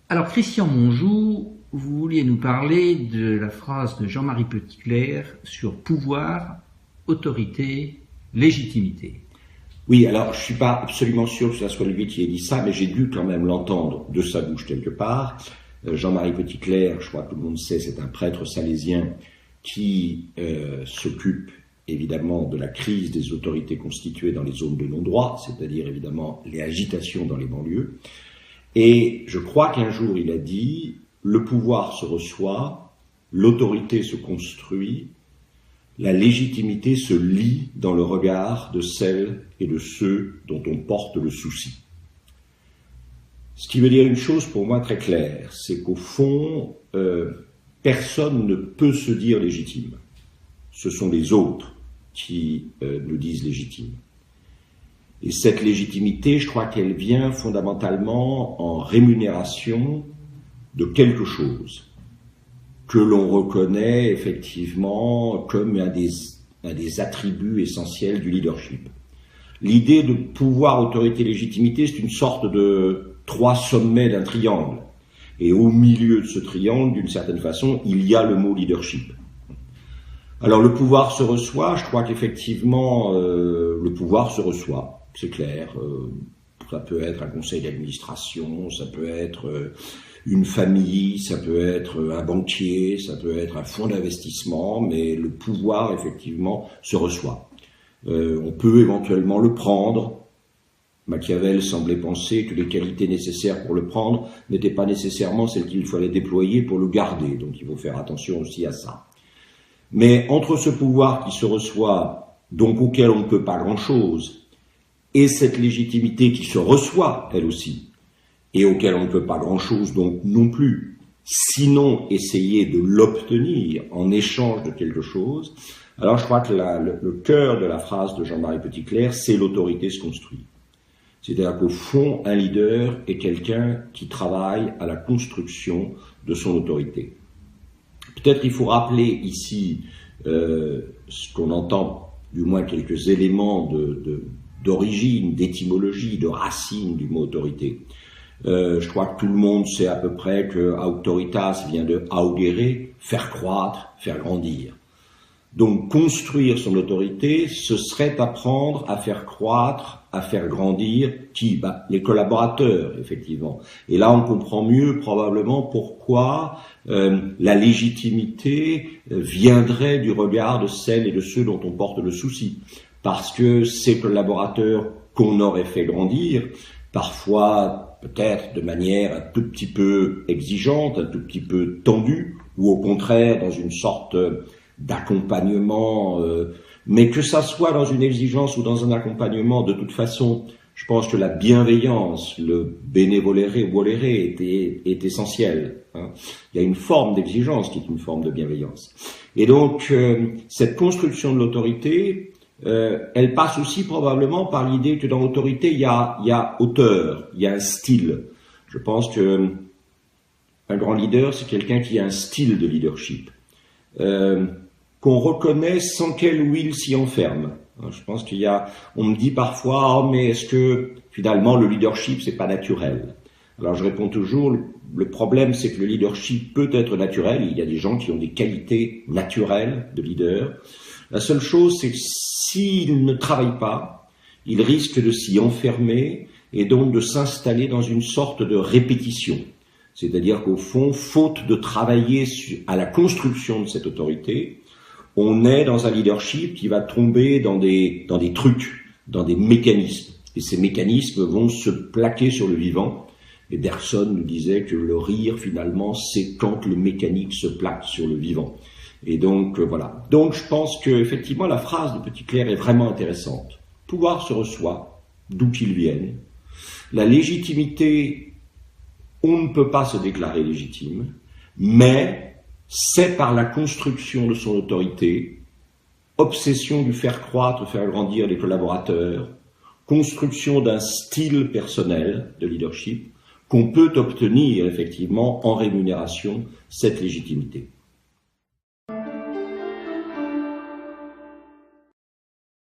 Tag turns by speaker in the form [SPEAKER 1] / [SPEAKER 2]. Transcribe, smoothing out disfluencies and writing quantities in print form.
[SPEAKER 1] Alors, Christian Monjou, vous vouliez nous parler de la phrase de Jean-Marie Petitclerc sur pouvoir, autorité, légitimité.
[SPEAKER 2] Oui, alors je suis pas absolument sûr que ce soit lui qui ait dit ça, mais j'ai dû quand même l'entendre de sa bouche quelque part. Jean-Marie Petitclerc, je crois que tout le monde sait, c'est un prêtre salésien qui s'occupe évidemment de la crise des autorités constituées dans les zones de non-droit, c'est-à-dire évidemment les agitations dans les banlieues. Et je crois qu'un jour il a dit « Le pouvoir se reçoit, l'autorité se construit, la légitimité se lie dans le regard de celles et de ceux dont on porte le souci. » Ce qui veut dire une chose pour moi très claire, c'est qu'au fond, personne ne peut se dire légitime. Ce sont les autres qui nous disent légitime. Et cette légitimité, je crois qu'elle vient fondamentalement en rémunération de quelque chose que l'on reconnaît effectivement comme un des attributs essentiels du leadership. L'idée de pouvoir, autorité, légitimité, c'est une sorte de 3 sommets d'un triangle. Et au milieu de ce triangle, d'une certaine façon, il y a le mot leadership. Alors le pouvoir se reçoit, je crois qu'effectivement le pouvoir se reçoit, c'est clair. Ça peut être un conseil d'administration, ça peut être une famille, ça peut être un banquier, ça peut être un fonds d'investissement, mais le pouvoir effectivement se reçoit. On peut éventuellement le prendre. Machiavel semblait penser que les qualités nécessaires pour le prendre n'étaient pas nécessairement celles qu'il fallait déployer pour le garder, donc il faut faire attention aussi à ça. Mais entre ce pouvoir qui se reçoit, donc auquel on ne peut pas grand-chose, et cette légitimité qui se reçoit, elle aussi, et auquel on ne peut pas grand-chose donc non plus, sinon essayer de l'obtenir en échange de quelque chose, alors je crois que le cœur de la phrase de Jean-Marie Petitclerc, c'est l'autorité se construit. C'est-à-dire qu'au fond, un leader est quelqu'un qui travaille à la construction de son autorité. Peut-être qu'il faut rappeler ici ce qu'on entend, du moins quelques éléments d'origine, d'étymologie, de racine du mot autorité. Je crois que tout le monde sait à peu près que autoritas vient de augere, faire croître, faire grandir. Donc construire son autorité, ce serait apprendre à faire croître, à faire grandir qui ? Les collaborateurs, effectivement. Et là, on comprend mieux probablement pourquoi la légitimité viendrait du regard de celles et de ceux dont on porte le souci. Parce que ces collaborateurs qu'on aurait fait grandir, parfois peut-être de manière un tout petit peu exigeante, un tout petit peu tendue, ou au contraire dans une sorte d'accompagnement, mais que ça soit dans une exigence ou dans un accompagnement, de toute façon, je pense que la bienveillance, le bénévolere volere est essentiel. Il y a une forme d'exigence qui est une forme de bienveillance. Et donc, cette construction de l'autorité, elle passe aussi probablement par l'idée que dans l'autorité, il y a hauteur, il y a un style. Je pense que un grand leader, c'est quelqu'un qui a un style de leadership. Qu'on reconnaît sans qu'elle ou il s'y enferme. Je pense on me dit parfois, oh, mais est-ce que finalement le leadership c'est pas naturel? Alors je réponds toujours, le problème c'est que le leadership peut être naturel, il y a des gens qui ont des qualités naturelles de leader. La seule chose c'est que s'ils ne travaillent pas, ils risquent de s'y enfermer et donc de s'installer dans une sorte de répétition. C'est-à-dire qu'au fond, faute de travailler à la construction de cette autorité, on est dans un leadership qui va tomber dans des trucs, dans des mécanismes. Et ces mécanismes vont se plaquer sur le vivant. Et Bergson nous disait que le rire, finalement, c'est quand le mécanique se plaque sur le vivant. Et donc, voilà. Donc, je pense que effectivement, la phrase de Petitclerc est vraiment intéressante. Pouvoir se reçoit, d'où qu'il vienne. La légitimité, on ne peut pas se déclarer légitime, mais c'est par la construction de son autorité, obsession du faire croître, faire grandir les collaborateurs, construction d'un style personnel de leadership, qu'on peut obtenir effectivement en rémunération cette légitimité.